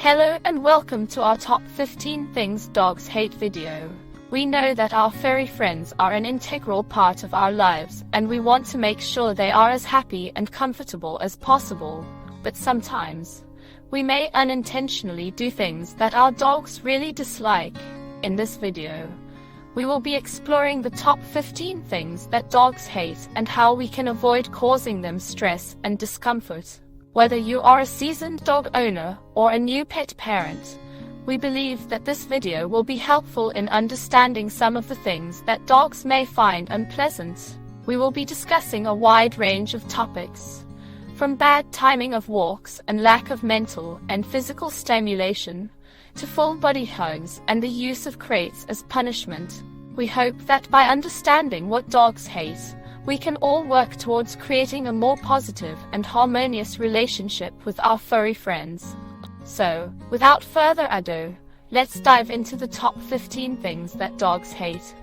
Hello and welcome to our top 15 things dogs hate video. We know that our furry friends are an integral part of our lives and we want to make sure they are as happy and comfortable as possible. But sometimes, we may unintentionally do things that our dogs really dislike. In this video, we will be exploring the top 15 things that dogs hate and how we can avoid causing them stress and discomfort. Whether you are a seasoned dog owner or a new pet parent, we believe that this video will be helpful in understanding some of the things that dogs may find unpleasant. We will be discussing a wide range of topics, from bad timing of walks and lack of mental and physical stimulation, to full body hugs and the use of crates as punishment. We hope that by understanding what dogs hate, we can all work towards creating a more positive and harmonious relationship with our furry friends. So, without further ado, let's dive into the top 15 things that dogs hate.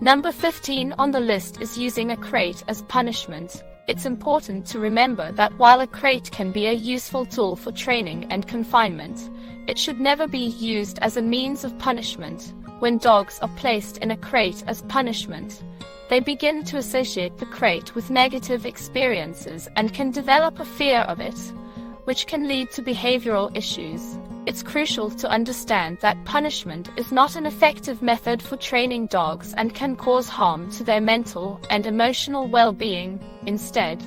Number 15 on the list is using a crate as punishment. It's important to remember that while a crate can be a useful tool for training and confinement, it should never be used as a means of punishment. When dogs are placed in a crate as punishment, they begin to associate the crate with negative experiences and can develop a fear of it, which can lead to behavioral issues. It's crucial to understand that punishment is not an effective method for training dogs and can cause harm to their mental and emotional well-being. Instead,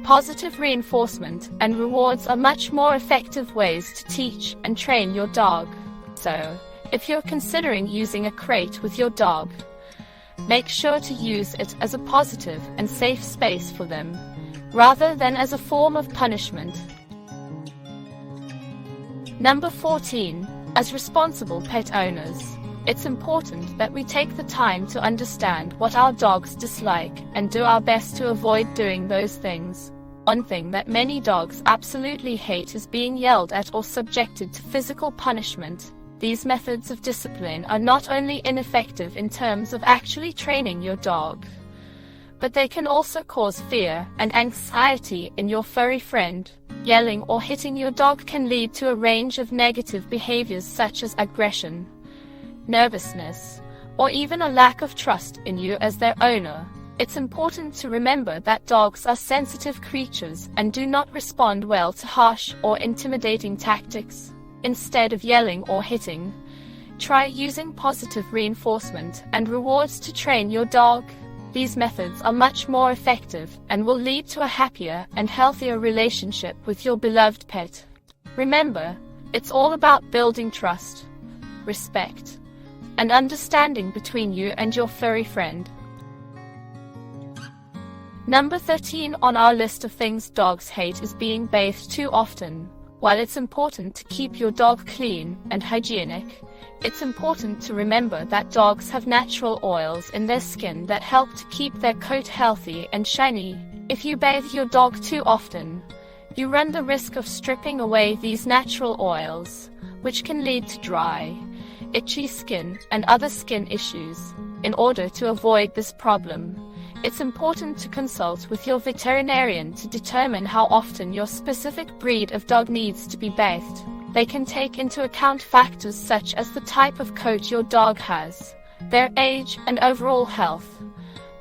positive reinforcement and rewards are much more effective ways to teach and train your dog. So, if you're considering using a crate with your dog, make sure to use it as a positive and safe space for them, rather than as a form of punishment. Number 14. As responsible pet owners, it's important that we take the time to understand what our dogs dislike and do our best to avoid doing those things. One thing that many dogs absolutely hate is being yelled at or subjected to physical punishment. These methods of discipline are not only ineffective in terms of actually training your dog, but they can also cause fear and anxiety in your furry friend. Yelling or hitting your dog can lead to a range of negative behaviors such as aggression, nervousness, or even a lack of trust in you as their owner. It's important to remember that dogs are sensitive creatures and do not respond well to harsh or intimidating tactics. Instead of yelling or hitting, try using positive reinforcement and rewards to train your dog. These methods are much more effective and will lead to a happier and healthier relationship with your beloved pet. Remember, it's all about building trust, respect, and understanding between you and your furry friend. Number 13 on our list of things dogs hate is being bathed too often. While it's important to keep your dog clean and hygienic, it's important to remember that dogs have natural oils in their skin that help to keep their coat healthy and shiny. If you bathe your dog too often, you run the risk of stripping away these natural oils, which can lead to dry, itchy skin and other skin issues. In order to avoid this problem, it's important to consult with your veterinarian to determine how often your specific breed of dog needs to be bathed. They can take into account factors such as the type of coat your dog has, their age and overall health,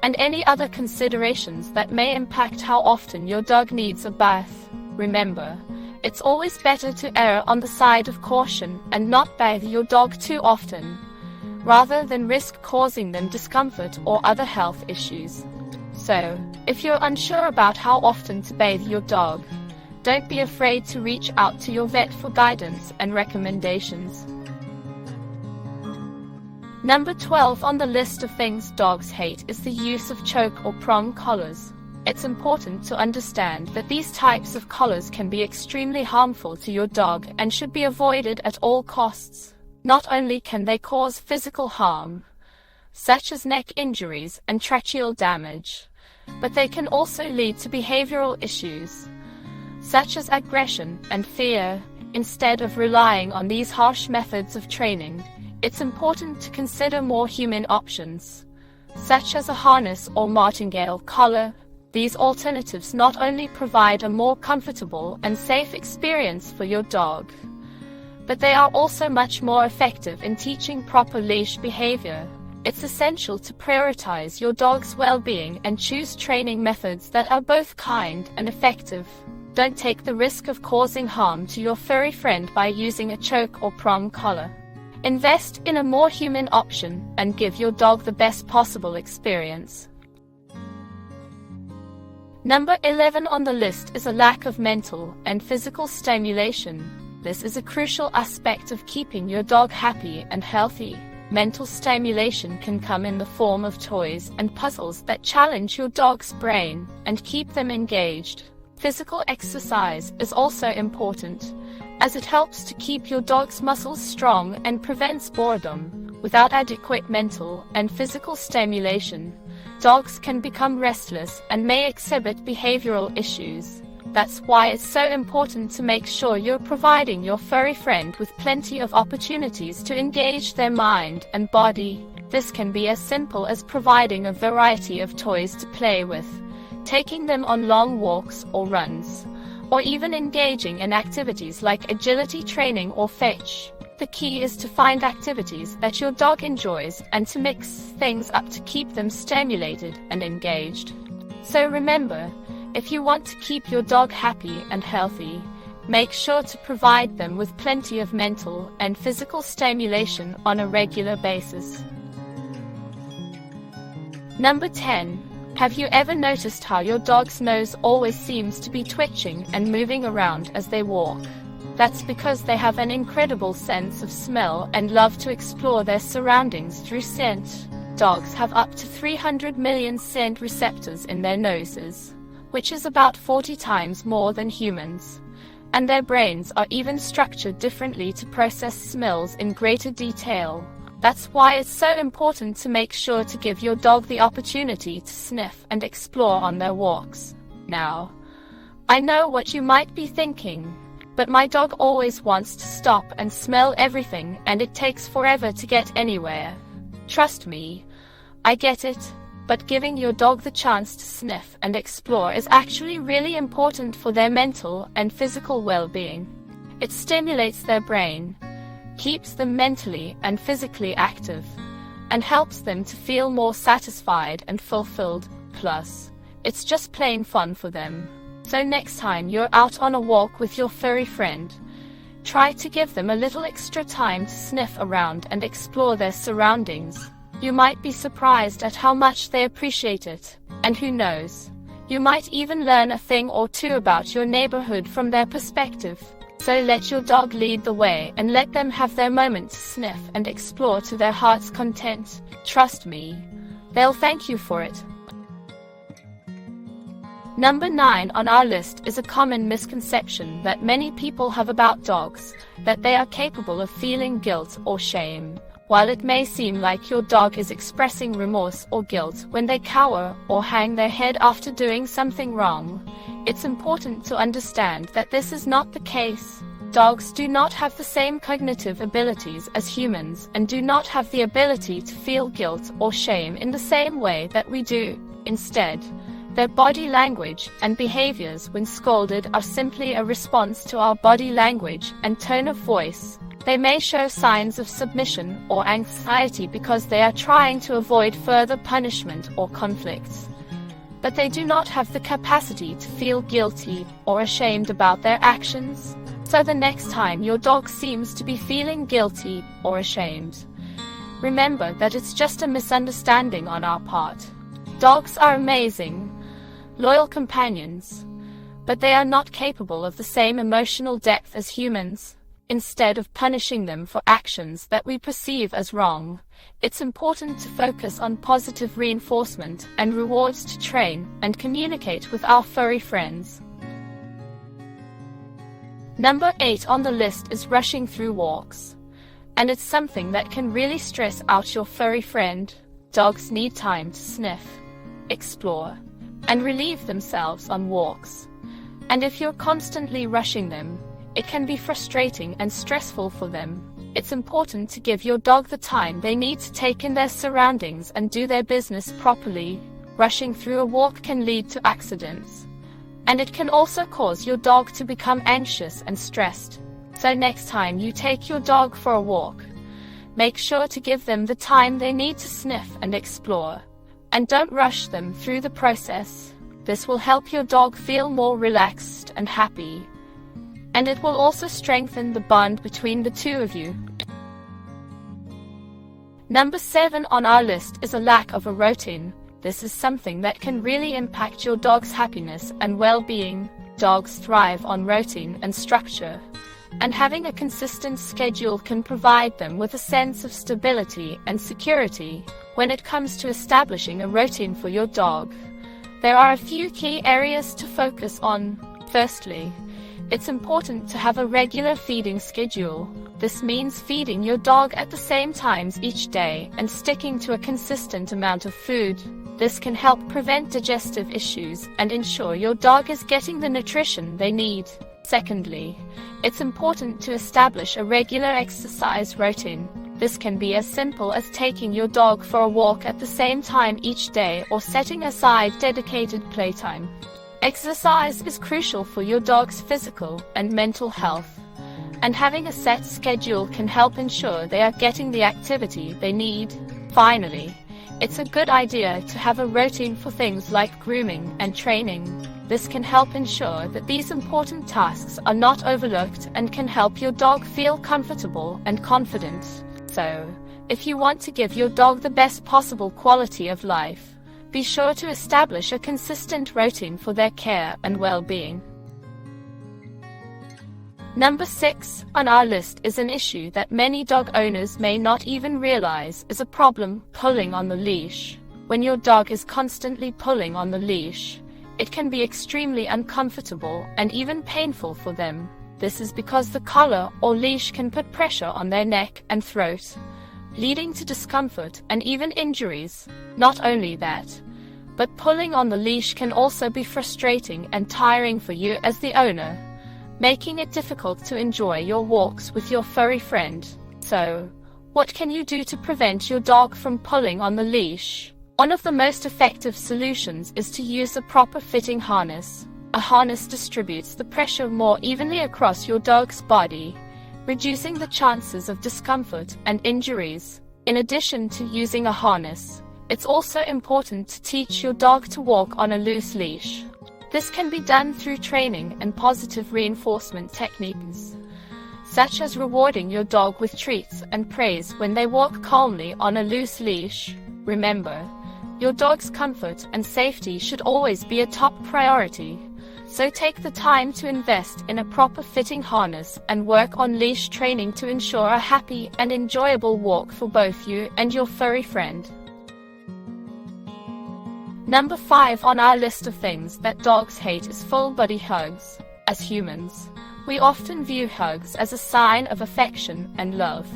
and any other considerations that may impact how often your dog needs a bath. Remember, it's always better to err on the side of caution and not bathe your dog too often, rather than risk causing them discomfort or other health issues. So, if you're unsure about how often to bathe your dog, don't be afraid to reach out to your vet for guidance and recommendations. Number 12 on the list of things dogs hate is the use of choke or prong collars. It's important to understand that these types of collars can be extremely harmful to your dog and should be avoided at all costs. Not only can they cause physical harm, such as neck injuries and tracheal damage, but they can also lead to behavioral issues, such as aggression and fear. Instead of relying on these harsh methods of training, it's important to consider more humane options, such as a harness or martingale collar. These alternatives not only provide a more comfortable and safe experience for your dog, but they are also much more effective in teaching proper leash behavior. It's essential to prioritize your dog's well-being and choose training methods that are both kind and effective. Don't take the risk of causing harm to your furry friend by using a choke or prong collar. Invest in a more human option and give your dog the best possible experience. Number 11 on the list is a lack of mental and physical stimulation. This is a crucial aspect of keeping your dog happy and healthy. Mental stimulation can come in the form of toys and puzzles that challenge your dog's brain and keep them engaged. Physical exercise is also important, as it helps to keep your dog's muscles strong and prevents boredom. Without adequate mental and physical stimulation, dogs can become restless and may exhibit behavioral issues. That's why it's so important to make sure you're providing your furry friend with plenty of opportunities to engage their mind and body. This can be as simple as providing a variety of toys to play with, taking them on long walks or runs, or even engaging in activities like agility training or fetch. The key is to find activities that your dog enjoys and to mix things up to keep them stimulated and engaged. So remember, if you want to keep your dog happy and healthy, make sure to provide them with plenty of mental and physical stimulation on a regular basis. Number 10. Have you ever noticed how your dog's nose always seems to be twitching and moving around as they walk? That's because they have an incredible sense of smell and love to explore their surroundings through scent. Dogs have up to 300 million scent receptors in their noses, which is about 40 times more than humans. And their brains are even structured differently to process smells in greater detail. That's why it's so important to make sure to give your dog the opportunity to sniff and explore on their walks. Now, I know what you might be thinking, but my dog always wants to stop and smell everything and it takes forever to get anywhere. Trust me, I get it, but giving your dog the chance to sniff and explore is actually really important for their mental and physical well-being. It stimulates their brain, keeps them mentally and physically active, and helps them to feel more satisfied and fulfilled. Plus, it's just plain fun for them. So next time you're out on a walk with your furry friend, try to give them a little extra time to sniff around and explore their surroundings. You might be surprised at how much they appreciate it, and who knows, you might even learn a thing or two about your neighborhood from their perspective. So let your dog lead the way and let them have their moment to sniff and explore to their heart's content. Trust me, they'll thank you for it. Number 9 on our list is a common misconception that many people have about dogs, that they are capable of feeling guilt or shame. While it may seem like your dog is expressing remorse or guilt when they cower or hang their head after doing something wrong, it's important to understand that this is not the case. Dogs do not have the same cognitive abilities as humans and do not have the ability to feel guilt or shame in the same way that we do. Instead, their body language and behaviors when scolded are simply a response to our body language and tone of voice. They may show signs of submission or anxiety because they are trying to avoid further punishment or conflicts. But they do not have the capacity to feel guilty or ashamed about their actions. So the next time your dog seems to be feeling guilty or ashamed, remember that it's just a misunderstanding on our part. Dogs are amazing, loyal companions, but they are not capable of the same emotional depth as humans. Instead of punishing them for actions that we perceive as wrong, it's important to focus on positive reinforcement and rewards to train and communicate with our furry friends. Number 8 on the list is rushing through walks. And it's something that can really stress out your furry friend. Dogs need time to sniff, explore, and relieve themselves on walks. And if you're constantly rushing them, it can be frustrating and stressful for them. It's important to give your dog the time they need to take in their surroundings and do their business properly. Rushing through a walk can lead to accidents, and it can also cause your dog to become anxious and stressed. So next time you take your dog for a walk, make sure to give them the time they need to sniff and explore, and don't rush them through the process. This will help your dog feel more relaxed and happy, and it will also strengthen the bond between the two of you. Number 7 on our list is a lack of a routine. This is something that can really impact your dog's happiness and well-being. Dogs thrive on routine and structure, and having a consistent schedule can provide them with a sense of stability and security. When it comes to establishing a routine for your dog, there are a few key areas to focus on. Firstly, it's important to have a regular feeding schedule. This means feeding your dog at the same times each day and sticking to a consistent amount of food. This can help prevent digestive issues and ensure your dog is getting the nutrition they need. Secondly, it's important to establish a regular exercise routine. This can be as simple as taking your dog for a walk at the same time each day or setting aside dedicated playtime. Exercise is crucial for your dog's physical and mental health, and having a set schedule can help ensure they are getting the activity they need. Finally, it's a good idea to have a routine for things like grooming and training. This can help ensure that these important tasks are not overlooked and can help your dog feel comfortable and confident. So, if you want to give your dog the best possible quality of life, be sure to establish a consistent routine for their care and well-being. Number 6 on our list is an issue that many dog owners may not even realize is a problem: pulling on the leash. When your dog is constantly pulling on the leash, it can be extremely uncomfortable and even painful for them. This is because the collar or leash can put pressure on their neck and throat, leading to discomfort and even injuries. Not only that, but pulling on the leash can also be frustrating and tiring for you as the owner, making it difficult to enjoy your walks with your furry friend. So, what can you do to prevent your dog from pulling on the leash? One of the most effective solutions is to use a proper fitting harness. A harness distributes the pressure more evenly across your dog's body, reducing the chances of discomfort and injuries. In addition to using a harness, it's also important to teach your dog to walk on a loose leash. This can be done through training and positive reinforcement techniques, such as rewarding your dog with treats and praise when they walk calmly on a loose leash. Remember, your dog's comfort and safety should always be a top priority. So take the time to invest in a proper fitting harness and work on leash training to ensure a happy and enjoyable walk for both you and your furry friend. Number 5 on our list of things that dogs hate is full body hugs. As humans, we often view hugs as a sign of affection and love.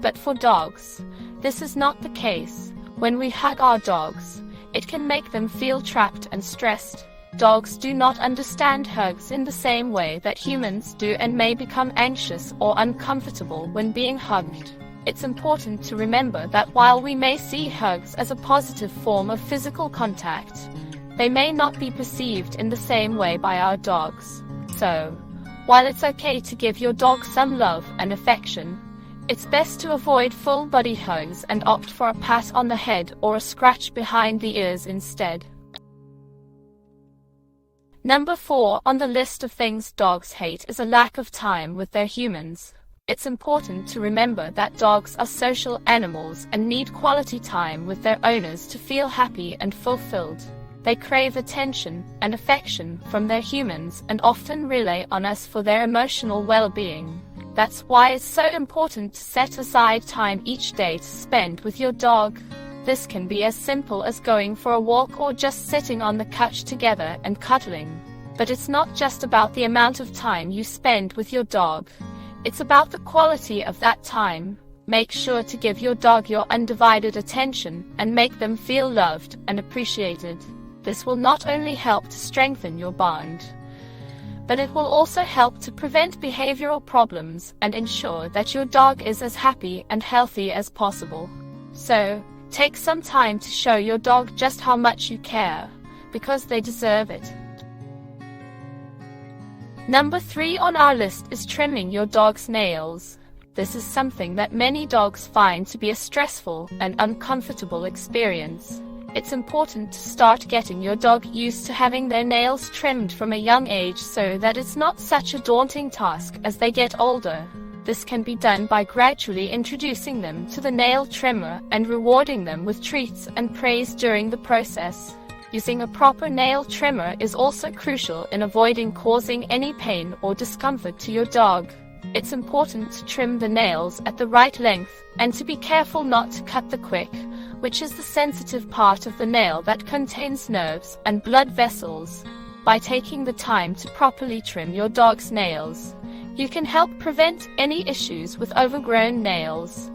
But for dogs, this is not the case. When we hug our dogs, it can make them feel trapped and stressed. Dogs do not understand hugs in the same way that humans do and may become anxious or uncomfortable when being hugged. It's important to remember that while we may see hugs as a positive form of physical contact, they may not be perceived in the same way by our dogs. So, while it's okay to give your dog some love and affection, it's best to avoid full body hugs and opt for a pat on the head or a scratch behind the ears instead. Number 4 on the list of things dogs hate is a lack of time with their humans. It's important to remember that dogs are social animals and need quality time with their owners to feel happy and fulfilled. They crave attention and affection from their humans and often rely on us for their emotional well-being. That's why it's so important to set aside time each day to spend with your dog. This can be as simple as going for a walk or just sitting on the couch together and cuddling. But it's not just about the amount of time you spend with your dog. It's about the quality of that time. Make sure to give your dog your undivided attention and make them feel loved and appreciated. This will not only help to strengthen your bond, but it will also help to prevent behavioral problems and ensure that your dog is as happy and healthy as possible. So, Take some time to show your dog just how much you care, because they deserve it. Number 3 on our list is trimming your dog's nails. This is something that many dogs find to be a stressful and uncomfortable experience. It's important to start getting your dog used to having their nails trimmed from a young age so that it's not such a daunting task as they get older. This can be done by gradually introducing them to the nail trimmer and rewarding them with treats and praise during the process. Using a proper nail trimmer is also crucial in avoiding causing any pain or discomfort to your dog. It's important to trim the nails at the right length and to be careful not to cut the quick, which is the sensitive part of the nail that contains nerves and blood vessels. By taking the time to properly trim your dog's nails, you can help prevent any issues with overgrown nails,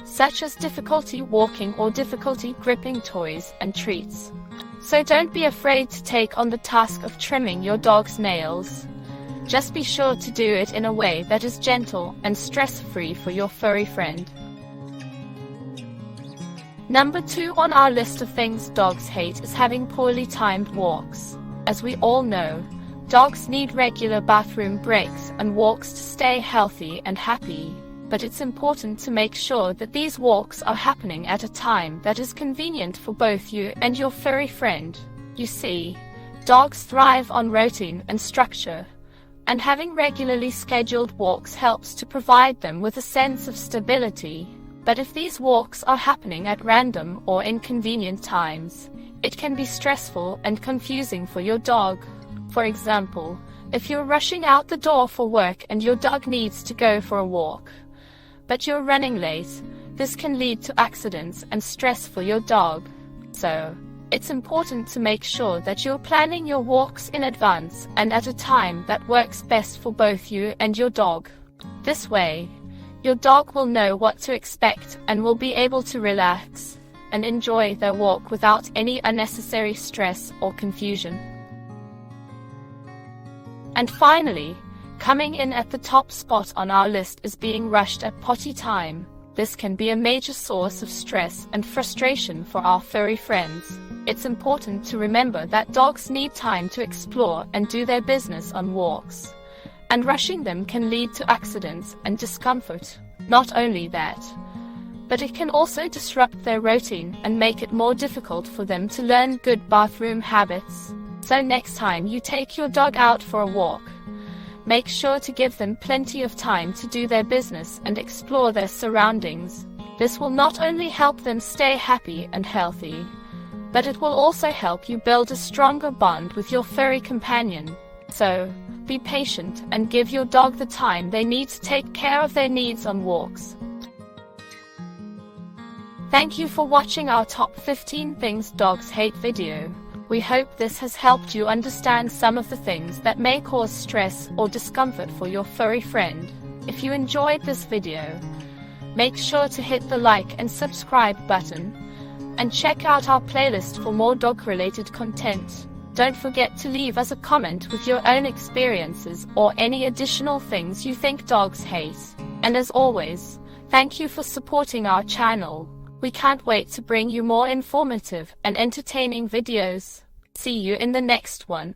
such as difficulty walking or difficulty gripping toys and treats. So don't be afraid to take on the task of trimming your dog's nails. Just be sure to do it in a way that is gentle and stress-free for your furry friend. Number 2 on our list of things dogs hate is having poorly timed walks. As we all know, dogs need regular bathroom breaks and walks to stay healthy and happy. But it's important to make sure that these walks are happening at a time that is convenient for both you and your furry friend. You see, dogs thrive on routine and structure, and having regularly scheduled walks helps to provide them with a sense of stability. But if these walks are happening at random or inconvenient times, it can be stressful and confusing for your dog. For example, if you're rushing out the door for work and your dog needs to go for a walk, but you're running late, this can lead to accidents and stress for your dog. So, it's important to make sure that you're planning your walks in advance and at a time that works best for both you and your dog. This way, your dog will know what to expect and will be able to relax and enjoy their walk without any unnecessary stress or confusion. And finally, coming in at the top spot on our list is being rushed at potty time. This can be a major source of stress and frustration for our furry friends. It's important to remember that dogs need time to explore and do their business on walks, and rushing them can lead to accidents and discomfort. Not only that, but it can also disrupt their routine and make it more difficult for them to learn good bathroom habits. So next time you take your dog out for a walk, make sure to give them plenty of time to do their business and explore their surroundings. This will not only help them stay happy and healthy, but it will also help you build a stronger bond with your furry companion. So, be patient and give your dog the time they need to take care of their needs on walks. Thank you for watching our top 15 things dogs hate video. We hope this has helped you understand some of the things that may cause stress or discomfort for your furry friend. If you enjoyed this video, make sure to hit the like and subscribe button, and check out our playlist for more dog-related content. Don't forget to leave us a comment with your own experiences or any additional things you think dogs hate. And as always, thank you for supporting our channel. We can't wait to bring you more informative and entertaining videos. See you in the next one.